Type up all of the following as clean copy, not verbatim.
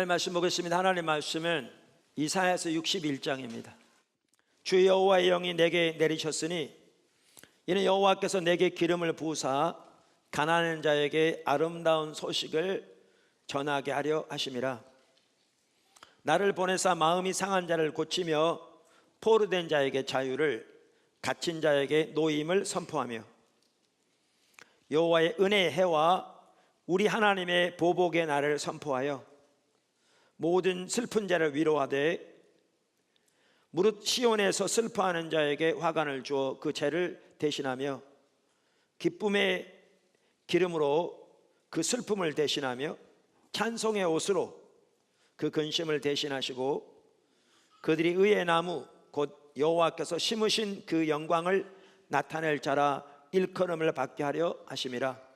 하나님 말씀 보겠습니다. 하나님 말씀은 이사야서 61장입니다. 주 여호와의 영이 내게 내리셨으니 이는 여호와께서 내게 기름을 부으사 가난한 자에게 아름다운 소식을 전하게 하려 하심이라. 나를 보내사 마음이 상한 자를 고치며 포로된 자에게 자유를, 갇힌 자에게 노임을 선포하며 여호와의 은혜의 해와 우리 하나님의 보복의 날을 선포하여 모든 슬픈 자를 위로하되 무릇 시온에서 슬퍼하는 자에게 화관을 주어 그 죄를 대신하며 기쁨의 기름으로 그 슬픔을 대신하며 찬송의 옷으로 그 근심을 대신하시고 그들이 의의 나무 곧 여호와께서 심으신 그 영광을 나타낼 자라 일컬음을 받게 하려 하심이라.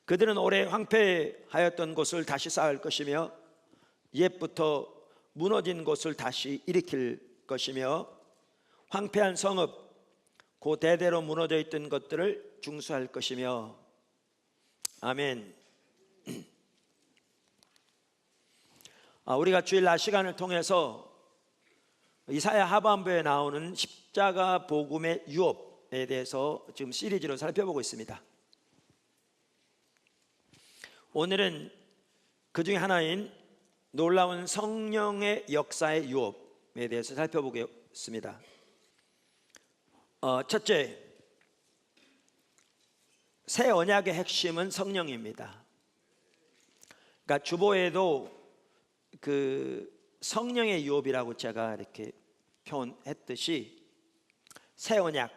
그들은 오래 황폐하였던 곳을 다시 쌓을 것이며 옛부터 무너진 곳을 다시 일으킬 것이며 황폐한 성읍 그 대대로 무너져 있던 것들을 중수할 것이며. 아멘. 우리가 주일 낮 시간을 통해서 이사야 하반부에 나오는 십자가 복음의 유업에 대해서 지금 시리즈로 살펴보고 있습니다. 오늘은 그 중에 하나인 놀라운 성령의 역사의 유업에 대해서 살펴보겠습니다. 첫째, 새 언약의 핵심은 성령입니다. 그러니까 주보에도 그 성령의 유업이라고 제가 이렇게 표현했듯이 새 언약,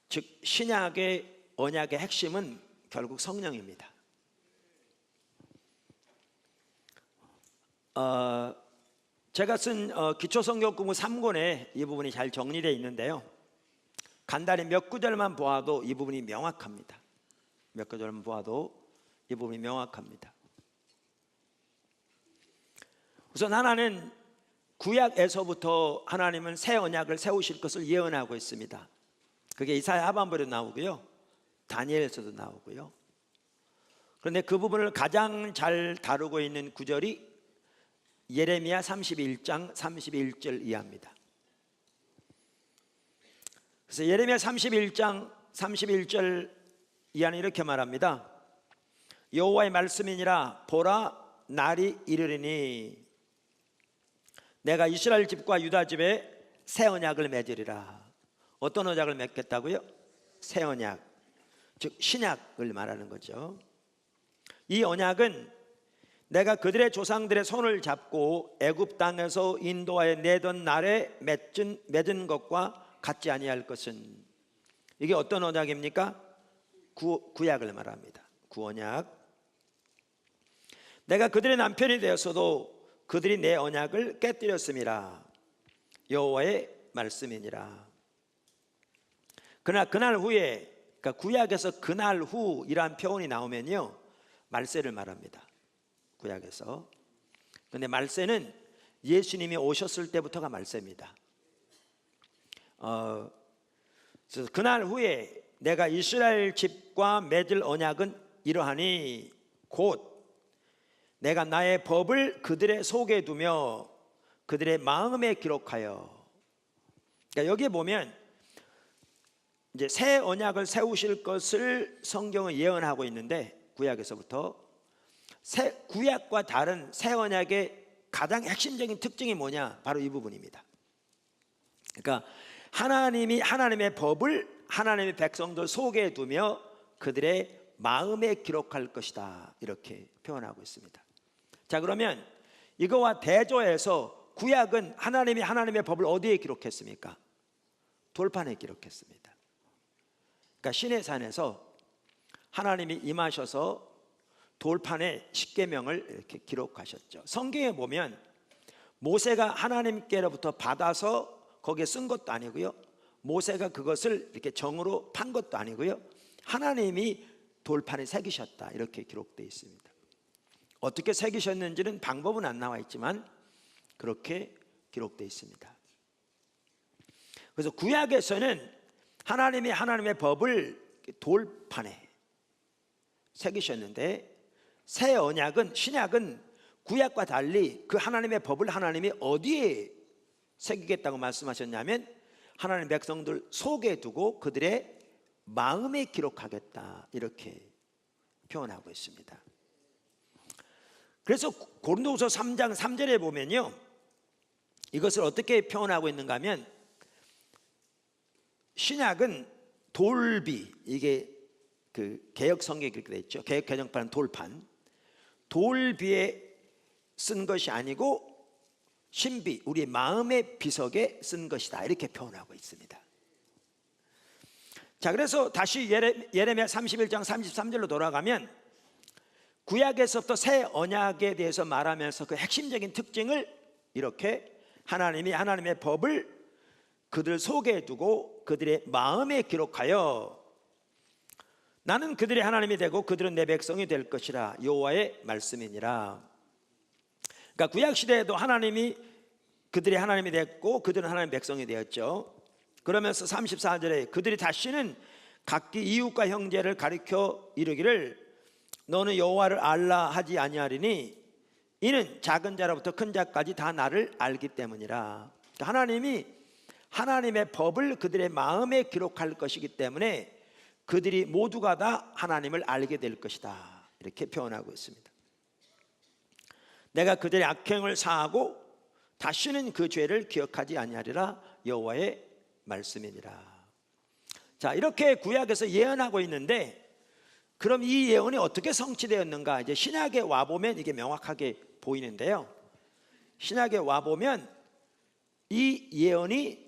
즉 신약의 언약의 핵심은 결국 성령입니다. 제가 쓴 기초성경 공부 3권에 이 부분이 잘 정리되어 있는데요, 간단히 몇 구절만 보아도 이 부분이 명확합니다. 몇 구절만 보아도 이 부분이 명확합니다. 우선 하나는 구약에서부터 하나님은 새 언약을 세우실 것을 예언하고 있습니다. 그게 이사야 하반부에도 나오고요, 다니엘에서도 나오고요. 그런데 그 부분을 가장 잘 다루고 있는 구절이 예레미야 31장 31절 이하입니다. 그래서 예레미야 31장 31절 이하는 이렇게 말합니다. 여호와의 말씀이니라. 보라, 날이 이르리니 내가 이스라엘 집과 유다 집에 새 언약을 맺으리라. 어떤 언약을 맺겠다고요? 새 언약, 즉 신약을 말하는 거죠. 이 언약은 내가 그들의 조상들의 손을 잡고 애굽 땅에서 인도하여 내던 날에 맺은 것과 같지 아니할 것은. 이게 어떤 언약입니까? 구약을 말합니다. 구언약. 내가 그들의 남편이 되었어도 그들이 내 언약을 깨뜨렸음이라. 여호와의 말씀이니라. 그러나 그날 후에, 그러니까 구약에서 그날 후이란 표현이 나오면요, 말세를 말합니다. 구약에서. 그런데 말세는 예수님이 오셨을 때부터가 말세입니다. 그래서 그날 후에 내가 이스라엘 집과 맺을 언약은 이러하니 곧 내가 나의 법을 그들의 속에 두며 그들의 마음에 기록하여. 그러니까 여기에 보면 이제 새 언약을 세우실 것을 성경은 예언하고 있는데, 구약에서부터 구약과 다른 새 언약의 가장 핵심적인 특징이 뭐냐? 바로 이 부분입니다. 그러니까 하나님이 하나님의 법을 하나님의 백성들 속에 두며 그들의 마음에 기록할 것이다, 이렇게 표현하고 있습니다. 자, 그러면 이거와 대조해서 구약은 하나님이 하나님의 법을 어디에 기록했습니까? 돌판에 기록했습니다. 그러니까 시내산에서 하나님이 임하셔서 돌판에 십계명을 이렇게 기록하셨죠. 성경에 보면 모세가 하나님께로부터 받아서 거기에 쓴 것도 아니고요, 모세가 그것을 이렇게 정으로 판 것도 아니고요, 하나님이 돌판에 새기셨다, 이렇게 기록되어 있습니다. 어떻게 새기셨는지는 방법은 안 나와 있지만 그렇게 기록되어 있습니다. 그래서 구약에서는 하나님이 하나님의 법을 돌판에 새기셨는데, 새 언약은, 신약은 구약과 달리 그 하나님의 법을 하나님이 어디에 새기겠다고 말씀하셨냐면 하나님 백성들 속에 두고 그들의 마음에 기록하겠다, 이렇게 표현하고 있습니다. 그래서 고린도후서 3장 3절에 보면요, 이것을 어떻게 표현하고 있는가 하면, 신약은 돌비, 이게 그 개역 성경에 그렇게 되어 있죠. 개역 개정판은 돌판, 돌비에 쓴 것이 아니고 신비, 우리 마음의 비석에 쓴 것이다, 이렇게 표현하고 있습니다. 자, 그래서 다시 예레미야 31장 33절로 돌아가면 구약에서부터 새 언약에 대해서 말하면서 그 핵심적인 특징을 이렇게 하나님이 하나님의 법을 그들 속에 두고 그들의 마음에 기록하여 나는 그들의 하나님이 되고 그들은 내 백성이 될 것이라, 여호와의 말씀이니라. 그러니까 구약 시대에도 하나님이 그들의 하나님이 됐고 그들은 하나님의 백성이 되었죠. 그러면서 34절에 그들이 다시는 각기 이웃과 형제를 가리켜 이르기를 너는 여호와를 알라 하지 아니하리니 이는 작은 자로부터 큰 자까지 다 나를 알기 때문이라. 그러니까 하나님이 하나님의 법을 그들의 마음에 기록할 것이기 때문에 그들이 모두가 다 하나님을 알게 될 것이다, 이렇게 표현하고 있습니다. 내가 그들의 악행을 사하고 다시는 그 죄를 기억하지 아니하리라, 여호와의 말씀이니라. 자, 이렇게 구약에서 예언하고 있는데, 그럼 이 예언이 어떻게 성취되었는가? 이제 신약에 와 보면 이게 명확하게 보이는데요, 신약에 와 보면 이 예언이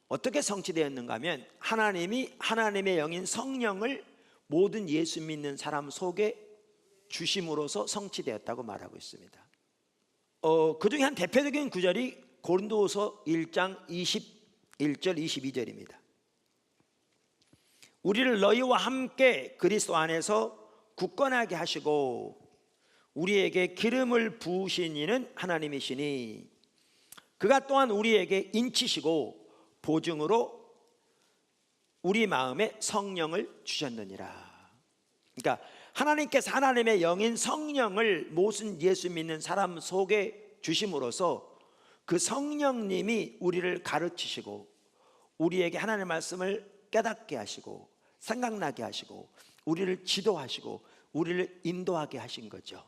어떻게 성취되었는가 하면 하나님이 하나님의 영인 성령을 모든 예수 믿는 사람 속에 주심으로써 성취되었다고 말하고 있습니다. 그 중에 한 대표적인 구절이 고린도후서 1장 21절 22절입니다. 우리를 너희와 함께 그리스도 안에서 굳건하게 하시고 우리에게 기름을 부으신 이는 하나님이시니 그가 또한 우리에게 인치시고 보증으로 우리 마음에 성령을 주셨느니라. 그러니까 하나님께서 하나님의 영인 성령을 모든 예수 믿는 사람 속에 주심으로써 그 성령님이 우리를 가르치시고 우리에게 하나님의 말씀을 깨닫게 하시고 생각나게 하시고 우리를 지도하시고 우리를 인도하게 하신 거죠.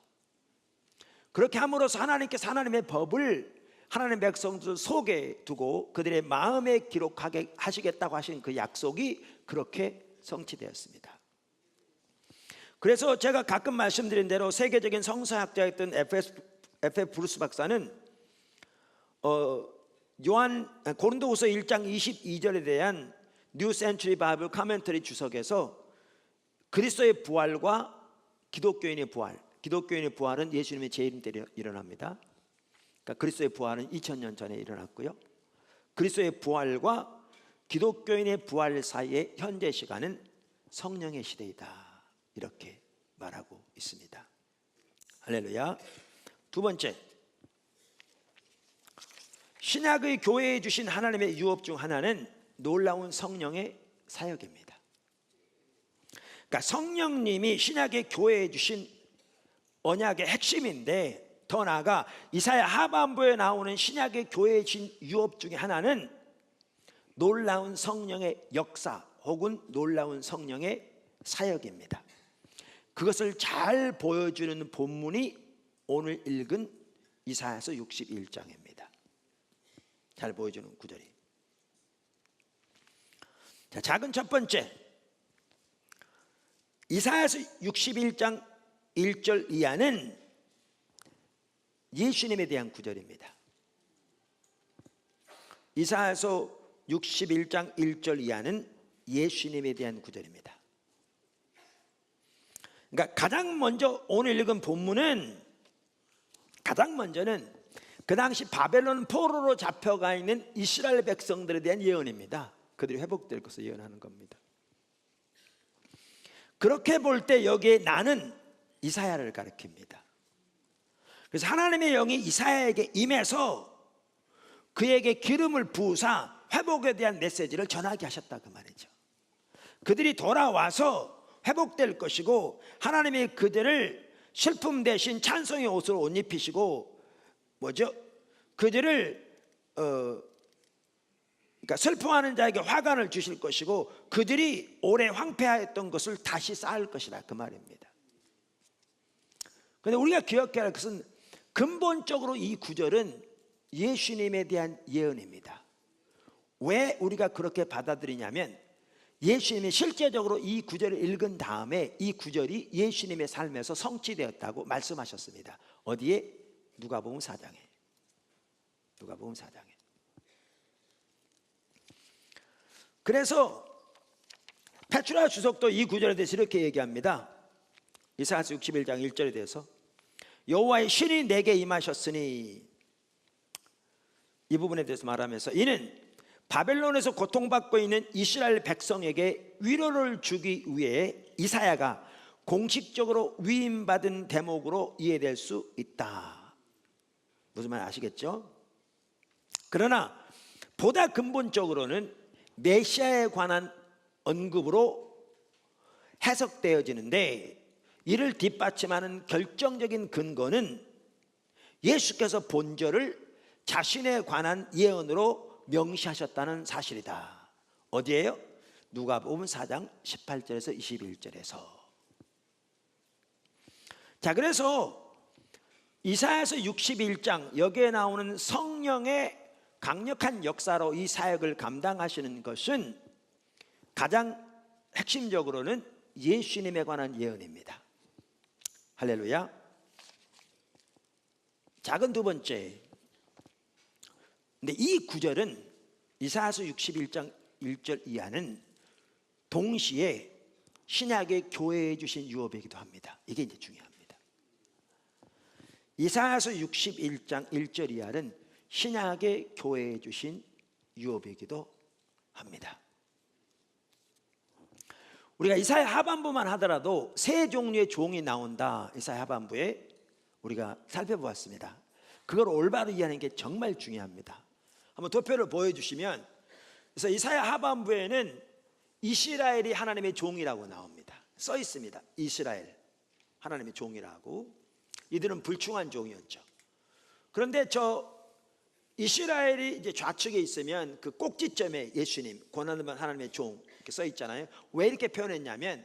그렇게 함으로써 하나님께서 하나님의 법을 하나님의 백성들 속에 두고 그들의 마음에 기록하게 하시겠다고 하신 그 약속이 그렇게 성취되었습니다. 그래서 제가 가끔 말씀드린 대로 세계적인 성서학자였던 F.F. 브루스 박사는 고린도후서 1장 22절에 대한 뉴 센츄리 바이블 카멘터리 주석에서 그리스도의 부활과 기독교인의 부활, 기독교인의 부활은 예수님의 재림 때 일어납니다. 그러니까 그리스도의 부활은 2000년 전에 일어났고요, 그리스도의 부활과 기독교인의 부활 사이의 현재 시간은 성령의 시대이다, 이렇게 말하고 있습니다. 할렐루야. 두 번째, 신약의 교회에 주신 하나님의 유업 중 하나는 놀라운 성령의 사역입니다. 그러니까 성령님이 신약의 교회에 주신 언약의 핵심인데, 더 나아가 이사야 하반부에 나오는 신약의 교회에 주신 유업 중에 하나는 놀라운 성령의 역사 혹은 놀라운 성령의 사역입니다. 그것을 잘 보여주는 본문이 오늘 읽은 이사야서 61장입니다. 잘 보여주는 구절이. 자, 작은 첫 번째, 이사야서 61장 1절 이하는 예수님에 대한 구절입니다. 이사야서 61장 1절 이하는 예수님에 대한 구절입니다. 그러니까 가장 먼저 오늘 읽은 본문은, 가장 먼저는 그 당시 바벨론 포로로 잡혀가 있는 이스라엘 백성들에 대한 예언입니다. 그들이 회복될 것을 예언하는 겁니다. 그렇게 볼 때 여기에 나는 이사야를 가리킵니다. 그래서 하나님의 영이 이사야에게 임해서 그에게 기름을 부으사 회복에 대한 메시지를 전하게 하셨다, 그 말이죠. 그들이 돌아와서 회복될 것이고 하나님이 그들을 슬픔 대신 찬송의 옷을 옷 입히시고 뭐죠? 그들을 그러니까 슬퍼하는 자에게 화관을 주실 것이고 그들이 오래 황폐하였던 것을 다시 쌓을 것이라 그 말입니다. 그런데 우리가 기억해야 할 것은 근본적으로 이 구절은 예수님에 대한 예언입니다. 왜 우리가 그렇게 받아들이냐면 예수님이 실제적으로 이 구절을 읽은 다음에 이 구절이 예수님의 삶에서 성취되었다고 말씀하셨습니다. 어디에? 누가복음 4장에. 누가복음 4장에. 그래서 페트라 주석도 이 구절에 대해서 이렇게 얘기합니다. 이사야서 61장 1절에 대해서 여호와의 신이 내게 임하셨으니, 이 부분에 대해서 말하면서 이는 바벨론에서 고통받고 있는 이스라엘 백성에게 위로를 주기 위해 이사야가 공식적으로 위임받은 대목으로 이해될 수 있다. 무슨 말 아시겠죠? 그러나 보다 근본적으로는 메시아에 관한 언급으로 해석되어지는데, 이를 뒷받침하는 결정적인 근거는 예수께서 본절을 자신에 관한 예언으로 명시하셨다는 사실이다. 어디에요? 누가복음 4장 18절에서 21절에서. 자, 그래서 이사야서 61장 여기에 나오는 성령의 강력한 역사로 이 사역을 감당하시는 것은 가장 핵심적으로는 예수님에 관한 예언입니다. 할렐루야. 작은 두 번째, 근데 이 구절은 이사야서 61장 1절 이하는 동시에 신약의 교회에 주신 유업이기도 합니다. 이게 이제 중요합니다. 이사야서 61장 1절 이하는 신약의 교회에 주신 유업이기도 합니다. 우리가 이사야 하반부만 하더라도 세 종류의 종이 나온다. 이사야 하반부에 우리가 살펴보았습니다. 그걸 올바로 이해하는 게 정말 중요합니다. 한번 도표를 보여주시면, 그래서 이사야 하반부에는 이스라엘이 하나님의 종이라고 나옵니다. 써 있습니다. 이스라엘 하나님의 종이라고. 이들은 불충한 종이었죠. 그런데 저 이스라엘이 이제 좌측에 있으면 그 꼭지점에 예수님, 고난받는 하나님의 종 이렇게 써 있잖아요. 왜 이렇게 표현했냐면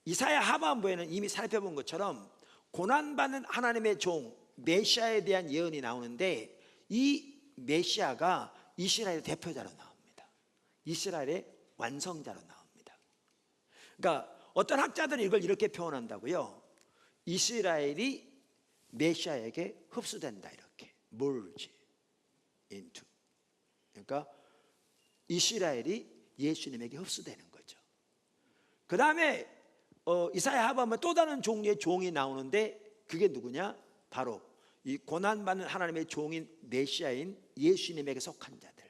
이사야 하반부에는 이미 살펴본 것처럼 고난받는 하나님의 종 메시아에 대한 예언이 나오는데, 이 메시아가 이스라엘의 대표자로 나옵니다. 이스라엘의 완성자로 나옵니다. 그러니까 어떤 학자들은 이걸 이렇게 표현한다고요. 이스라엘이 메시아에게 흡수된다, 이렇게. merge into. 그러니까 이스라엘이 예수님에게 흡수되는 거죠. 그 다음에 이사야 하반부에 또 다른 종류의 종이 나오는데, 그게 누구냐? 바로 이 고난받는 하나님의 종인 메시아인 예수님에게 속한 자들,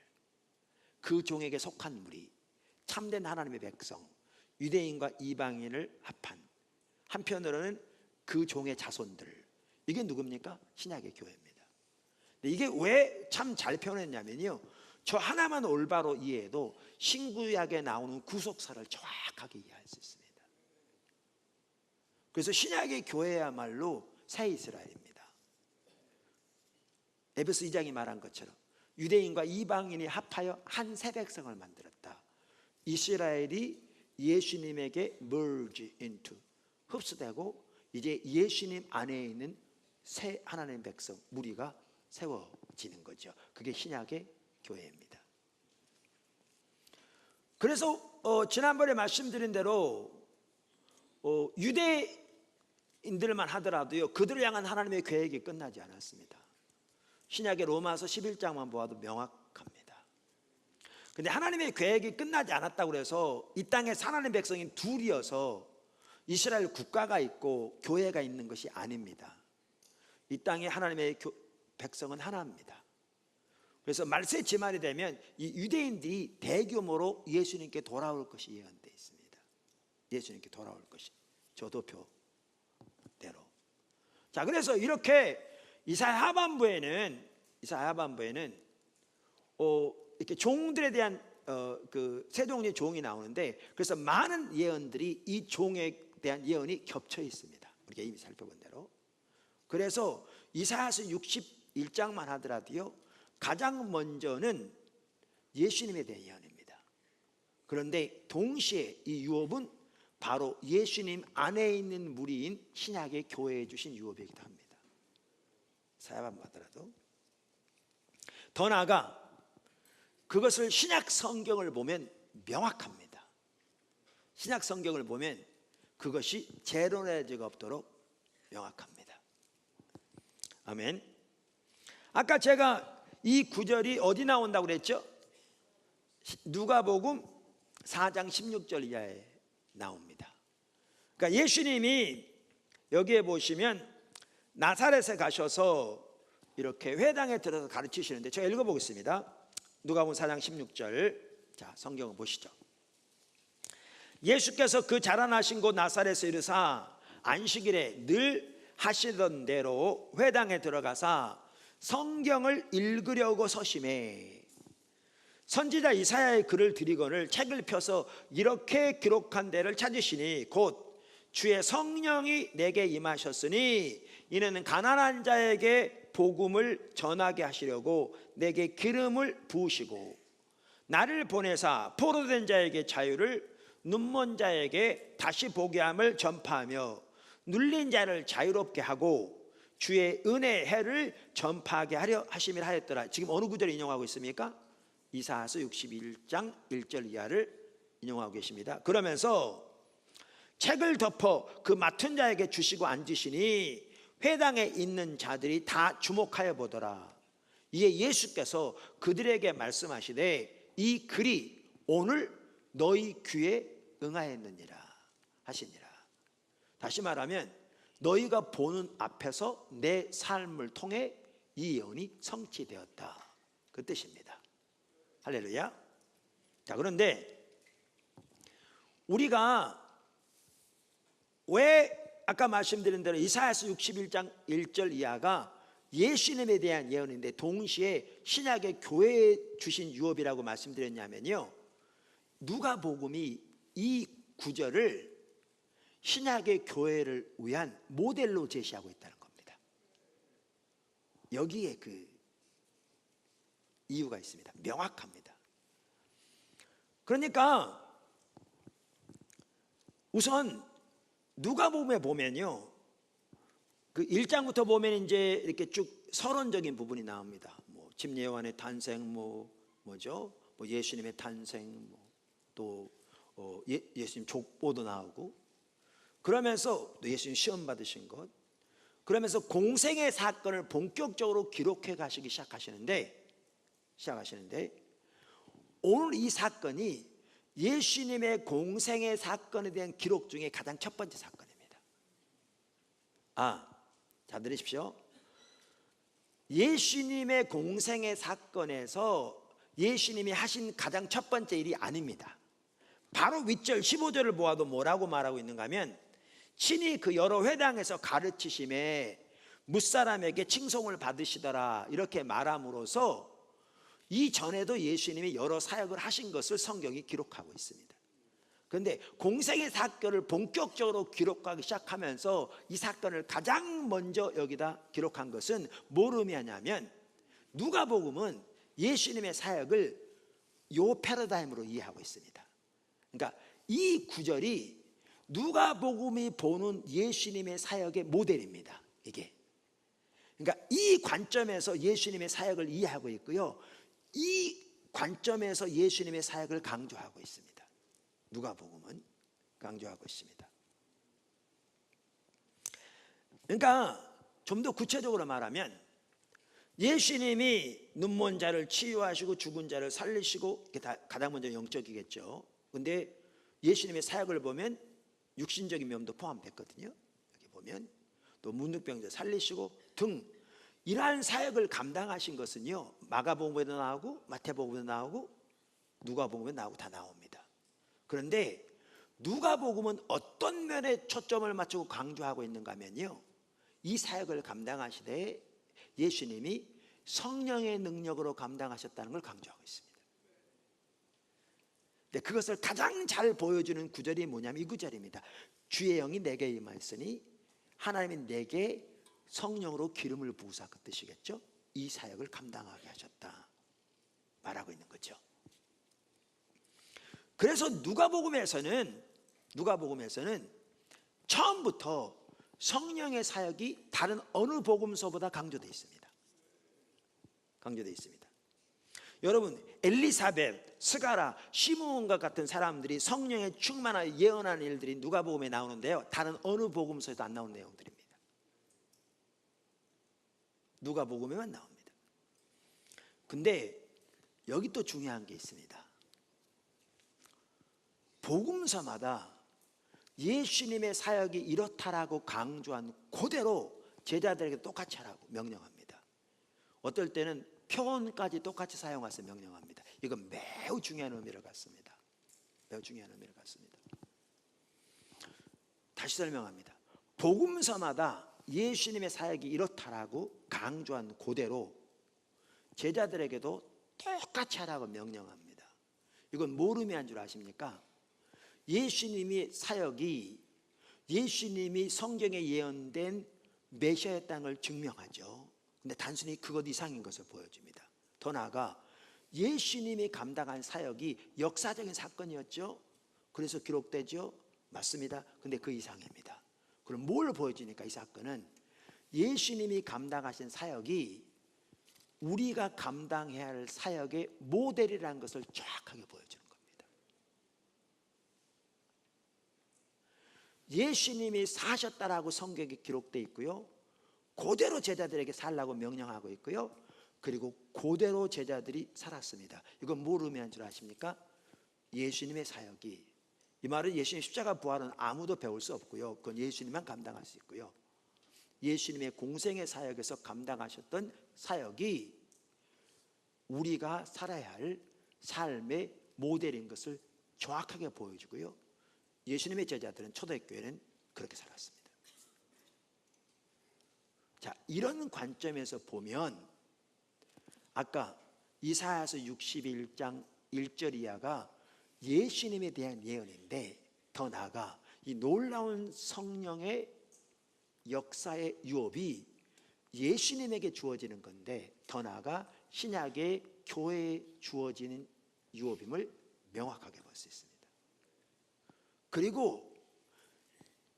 그 종에게 속한 무리, 참된 하나님의 백성, 유대인과 이방인을 합한, 한편으로는 그 종의 자손들. 이게 누굽니까? 신약의 교회입니다. 근데 이게 왜 참 잘 표현했냐면요, 저 하나만 올바로 이해해도 신구약에 나오는 구속사를 정확하게 이해할 수 있습니다. 그래서 신약의 교회야말로 새 이스라엘입니다. 에베소 2장이 말한 것처럼 유대인과 이방인이 합하여 한 새 백성을 만들었다. 이스라엘이 예수님에게 merge into, 흡수되고 이제 예수님 안에 있는 새 하나님의 백성, 무리가 세워지는 거죠. 그게 신약의 교회입니다. 그래서 지난번에 말씀드린 대로 유대인들만 하더라도요, 그들을 향한 하나님의 계획이 끝나지 않았습니다. 신약의 로마서 11장만 보아도 명확합니다. 근데 하나님의 계획이 끝나지 않았다고 해서 이 땅에 하나님의 백성인 둘이어서 이스라엘 국가가 있고 교회가 있는 것이 아닙니다. 이 땅에 하나님의 백성은 하나입니다. 그래서 말세의 지말이 되면 이 유대인들이 대규모로 예수님께 돌아올 것이 예언되어 있습니다. 예수님께 돌아올 것이, 저도표대로. 자, 그래서 이렇게 이사야 하반부에는 이렇게 종들에 대한 그 세 종류의 종이 나오는데, 그래서 많은 예언들이 이 종에 대한 예언이 겹쳐 있습니다. 우리가 이미 살펴본 대로. 그래서 이사야서 61장만 하더라도요, 가장 먼저는 예수님에 대한 예언입니다. 그런데 동시에 이 유업은 바로 예수님 안에 있는 무리인 신약의 교회에 주신 유업이기도 합니다. 사야만 받더라도. 더 나아가 그것을 신약 성경을 보면 명확합니다. 신약 성경을 보면 그것이 재론의 죄가 없도록 명확합니다. 아멘. 아까 제가 이 구절이 어디 나온다고 그랬죠? 누가복음 4장 16절 이하에 나옵니다. 그러니까 예수님이 여기에 보시면 나사렛에 가셔서 이렇게 회당에 들어서 가르치시는데, 제가 읽어보겠습니다. 누가복음 4장 16절. 자, 성경을 보시죠. 예수께서 그 자라나신 곳 나사렛에 이르사 안식일에 늘 하시던 대로 회당에 들어가사 성경을 읽으려고 서심해 선지자 이사야의 글을 드리거늘 책을 펴서 이렇게 기록한 데를 찾으시니 곧 주의 성령이 내게 임하셨으니 이는 가난한 자에게 복음을 전하게 하시려고 내게 기름을 부으시고 나를 보내사 포로된 자에게 자유를, 눈먼 자에게 다시 보게 함을 전파하며 눌린 자를 자유롭게 하고 주의 은혜의 해를 전파하게 하려 하심이라 하였더라. 지금 어느 구절을 인용하고 있습니까? 이사야서 61장 1절 이하를 인용하고 계십니다. 그러면서 책을 덮어 그 맡은 자에게 주시고 앉으시니 회당에 있는 자들이 다 주목하여 보더라. 이에 예수께서 그들에게 말씀하시되 이 글이 오늘 너희 귀에 응하였느니라 하시니라. 다시 말하면 너희가 보는 앞에서 내 삶을 통해 이 예언이 성취되었다, 그 뜻입니다. 할렐루야. 자, 그런데 우리가 왜 아까 말씀드린 대로 이사야서 61장 1절 이하가 예수님에 대한 예언인데 동시에 신약의 교회에 주신 유업이라고 말씀드렸냐면요, 누가복음이 이 구절을 신약의 교회를 위한 모델로 제시하고 있다는 겁니다. 여기에 그 이유가 있습니다. 명확합니다. 그러니까 우선 누가복음에 보면요, 그 1장부터 보면 이제 이렇게 쭉 서론적인 부분이 나옵니다. 뭐 집례요한의 탄생, 뭐죠? 뭐 예수님의 탄생, 또 예수님 족보도 나오고, 그러면서 또 예수님 시험 받으신 것, 그러면서 공생의 사건을 본격적으로 기록해 가시기 시작하시는데 오늘 이 사건이 예수님의 공생의 사건에 대한 기록 중에 가장 첫 번째 사건입니다. 잘 들으십시오. 예수님의 공생의 사건에서 예수님이 하신 가장 첫 번째 일이 아닙니다. 바로 윗절 15절을 보아도 뭐라고 말하고 있는가 하면 친히 그 여러 회당에서 가르치심에 무사람에게 칭송을 받으시더라, 이렇게 말함으로써 이전에도 예수님이 여러 사역을 하신 것을 성경이 기록하고 있습니다. 그런데 공생의 사건을 본격적으로 기록하기 시작하면서 이 사건을 가장 먼저 여기다 기록한 것은 뭘 의미하냐면, 누가복음은 예수님의 사역을 요 패러다임으로 이해하고 있습니다. 그러니까 이 구절이 누가복음이 보는 예수님의 사역의 모델입니다. 이게, 그러니까 이 관점에서 예수님의 사역을 이해하고 있고요, 이 관점에서 예수님의 사역을 강조하고 있습니다. 누가복음은 강조하고 있습니다. 그러니까 좀 더 구체적으로 말하면 예수님이 눈먼 자를 치유하시고 죽은 자를 살리시고, 이게 다 가장 먼저 영적이겠죠. 근데 예수님의 사역을 보면 육신적인 면도 포함됐거든요. 여기 보면 또 문둥병자 살리시고 등 이러한 사역을 감당하신 것은요, 마가복음에도 나오고 마태복음에도 나오고 누가복음에 나오고 다 나옵니다. 그런데 누가복음은 어떤 면에 초점을 맞추고 강조하고 있는가 하면요, 이 사역을 감당하시되 예수님이 성령의 능력으로 감당하셨다는 걸 강조하고 있습니다. 근데 그것을 가장 잘 보여주는 구절이 뭐냐면 이 구절입니다. 주의 영이 내게 임하였으니 하나님이 내게 성령으로 기름을 부으사, 그 뜻이겠죠. 이 사역을 감당하게 하셨다 말하고 있는 거죠. 그래서 누가복음에서는 처음부터 성령의 사역이 다른 어느 복음서보다 강조되어 있습니다. 여러분, 엘리사벳, 스가랴, 시므온과 같은 사람들이 성령에 충만하여 예언하는 일들이 누가복음에 나오는데요, 다른 어느 복음서에도 안 나온 내용들입니다. 누가복음에만 나옵니다. 근데 여기 또 중요한 게 있습니다. 복음서마다 예수님의 사역이 이렇다라고 강조한 그대로 제자들에게 똑같이 하라고 명령합니다. 어떨 때는 표현까지 똑같이 사용해서 명령합니다. 이건 매우 중요한 의미를 갖습니다. 다시 설명합니다. 복음서마다 예수님의 사역이 이렇다라고 강조한 그대로 제자들에게도 똑같이 하라고 명령합니다. 이건 뭘 의미한 줄 아십니까? 예수님이 성경에 예언된 메시아였다는 걸 증명하죠. 근데 단순히 그것 이상인 것을 보여줍니다. 더 나아가 예수님이 감당한 사역이 역사적인 사건이었죠. 그래서 기록되죠. 맞습니다. 근데 그 이상입니다. 그럼 뭘 보여주니까 이 사건은 예수님이 감당하신 사역이 우리가 감당해야 할 사역의 모델이라는 것을 정확하게 보여주는 겁니다. 예수님이 사셨다라고 성경에 기록되어 있고요, 그대로 제자들에게 살라고 명령하고 있고요, 그리고 그대로 제자들이 살았습니다. 이건 뭘 의미하는 줄 아십니까? 예수님의 사역이, 이 말은 예수님 십자가 부활은 아무도 배울 수 없고요, 그건 예수님만 감당할 수 있고요, 예수님의 공생의 사역에서 감당하셨던 사역이 우리가 살아야 할 삶의 모델인 것을 정확하게 보여주고요, 예수님의 제자들은 초대교회는 그렇게 살았습니다. 자, 이런 관점에서 보면 아까 이사야서 61장 1절 이하가 예수님에 대한 예언인데, 더 나아가 이 놀라운 성령의 역사의 유업이 예수님에게 주어지는 건데, 더 나아가 신약의 교회에 주어지는 유업임을 명확하게 볼 수 있습니다. 그리고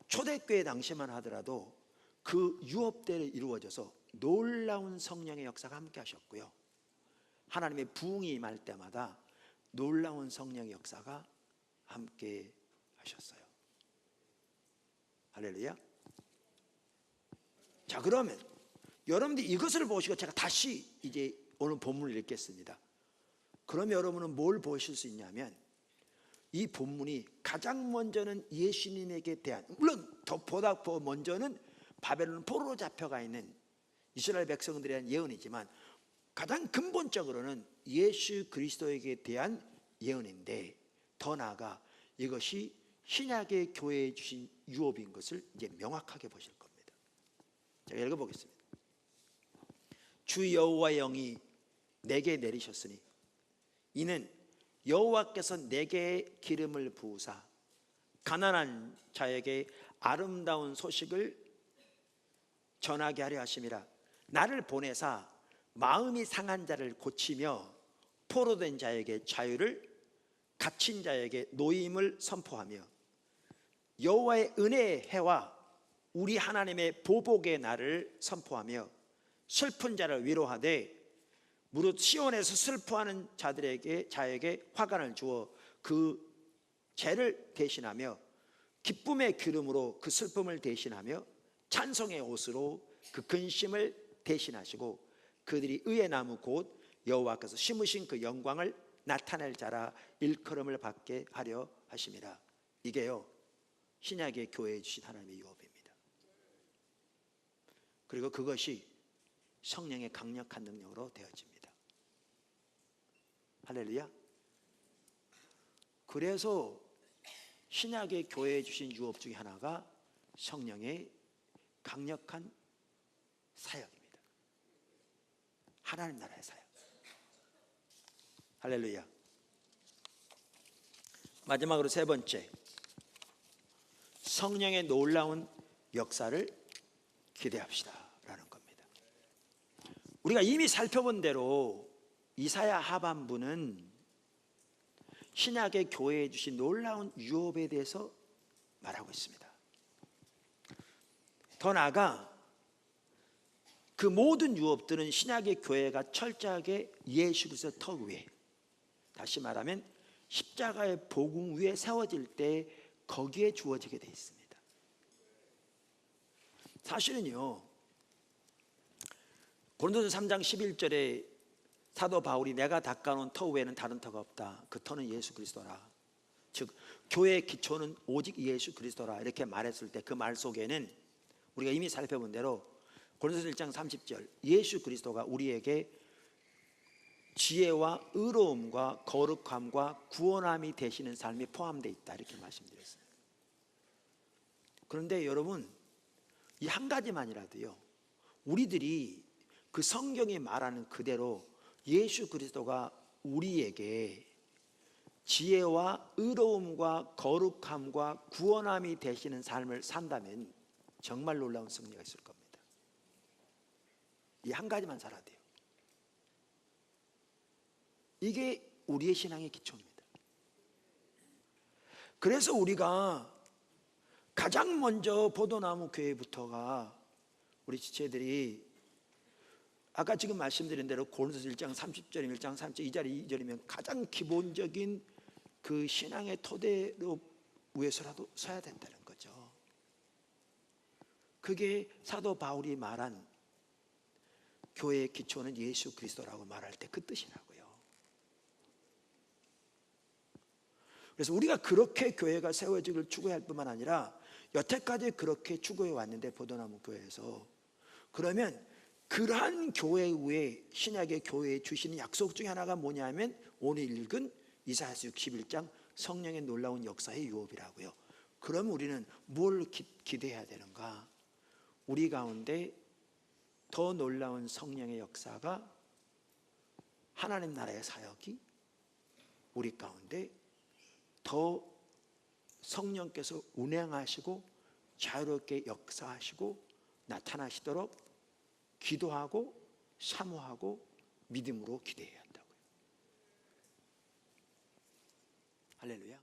초대교회 당시만 하더라도 그 유업대로 이루어져서 놀라운 성령의 역사가 함께 하셨고요, 하나님의 부흥이 임할 때마다 놀라운 성령의 역사가 함께 하셨어요. 할렐루야. 자, 그러면 여러분들이 이것을 보시고 제가 다시 이제 오늘 본문을 읽겠습니다. 그러면 여러분은 뭘 보실 수 있냐면, 이 본문이 가장 먼저는 예수님에게 대한, 물론 보다 먼저는 바벨론 포로로 잡혀가 있는 이스라엘 백성들에 대한 예언이지만, 가장 근본적으로는 예수 그리스도에게 대한 예언인데, 더 나아가 이것이 신약의 교회에 주신 유업인 것을 이제 명확하게 보실 겁니다. 제가 읽어보겠습니다. 주 여호와의 영이 내게 내리셨으니 이는 여호와께서 내게 기름을 부으사 가난한 자에게 아름다운 소식을 전하게 하려 하심이라. 나를 보내사 마음이 상한 자를 고치며 포로된 자에게 자유를, 갇힌 자에게 노임을 선포하며 여호와의 은혜의 해와 우리 하나님의 보복의 날을 선포하며 슬픈 자를 위로하되 무릇 시온에서 슬퍼하는 자에게 화관을 주어 그 죄를 대신하며 기쁨의 기름으로 그 슬픔을 대신하며 찬송의 옷으로 그 근심을 대신하시고 그들이 의의 나무 곧 여호와께서 심으신 그 영광을 나타낼 자라 일컬음을 받게 하려 하심이라. 이게요, 신약의 교회에 주신 하나님의 유업입니다. 그리고 그것이 성령의 강력한 능력으로 되어집니다. 할렐루야. 그래서 신약의 교회에 주신 유업 중에 하나가 성령의 강력한 사역입니다. 하나님 나라의 사역. 할렐루야. 마지막으로 세 번째, 성령의 놀라운 역사를 기대합시다라는 겁니다. 우리가 이미 살펴본 대로 이사야 하반부는 신약의 교회에 주신 놀라운 유업에 대해서 말하고 있습니다. 더 나아가 그 모든 유업들은 신약의 교회가 철저하게 예수 그리스도의 턱 위에, 다시 말하면 십자가의 복음 위에 세워질 때 거기에 주어지게 되어 있습니다. 사실은요, 고린도서 3장 11절에 사도 바울이 내가 닦아놓은 터 외에는 다른 터가 없다. 그 터는 예수 그리스도라. 즉 교회의 기초는 오직 예수 그리스도라 이렇게 말했을 때 그 말 속에는 우리가 이미 살펴본 대로 고린도서 1장 30절 예수 그리스도가 우리에게 지혜와 의로움과 거룩함과 구원함이 되시는 삶이 포함되어 있다 이렇게 말씀드렸어요. 그런데 여러분, 이 한 가지만이라도요, 우리들이 그 성경이 말하는 그대로 예수 그리스도가 우리에게 지혜와 의로움과 거룩함과 구원함이 되시는 삶을 산다면 정말 놀라운 승리가 있을 겁니다. 이 한 가지만 살아야 돼요. 이게 우리의 신앙의 기초입니다. 그래서 우리가 가장 먼저 포도나무 교회부터가 우리 지체들이 아까 지금 말씀드린 대로 고린도서 1장 30절, 1장 3절, 2절, 2절이면 가장 기본적인 그 신앙의 토대로 위해서라도 서야 된다는 거죠. 그게 사도 바울이 말한 교회의 기초는 예수 그리스도라고 말할 때 그 뜻이라고요. 그래서 우리가 그렇게 교회가 세워지기를 추구할 뿐만 아니라 여태까지 그렇게 추구해 왔는데 포도나무 교회에서, 그러면 그러한 교회 위에 신약의 교회에 주시는 약속 중에 하나가 뭐냐면 오늘 읽은 이사야서 61장 성령의 놀라운 역사의 유업이라고요. 그럼 우리는 뭘 기대해야 되는가? 우리 가운데 더 놀라운 성령의 역사가, 하나님 나라의 사역이 우리 가운데 더 성령께서 운행하시고 자유롭게 역사하시고 나타나시도록 기도하고 사모하고 믿음으로 기대해야 한다고요. 할렐루야.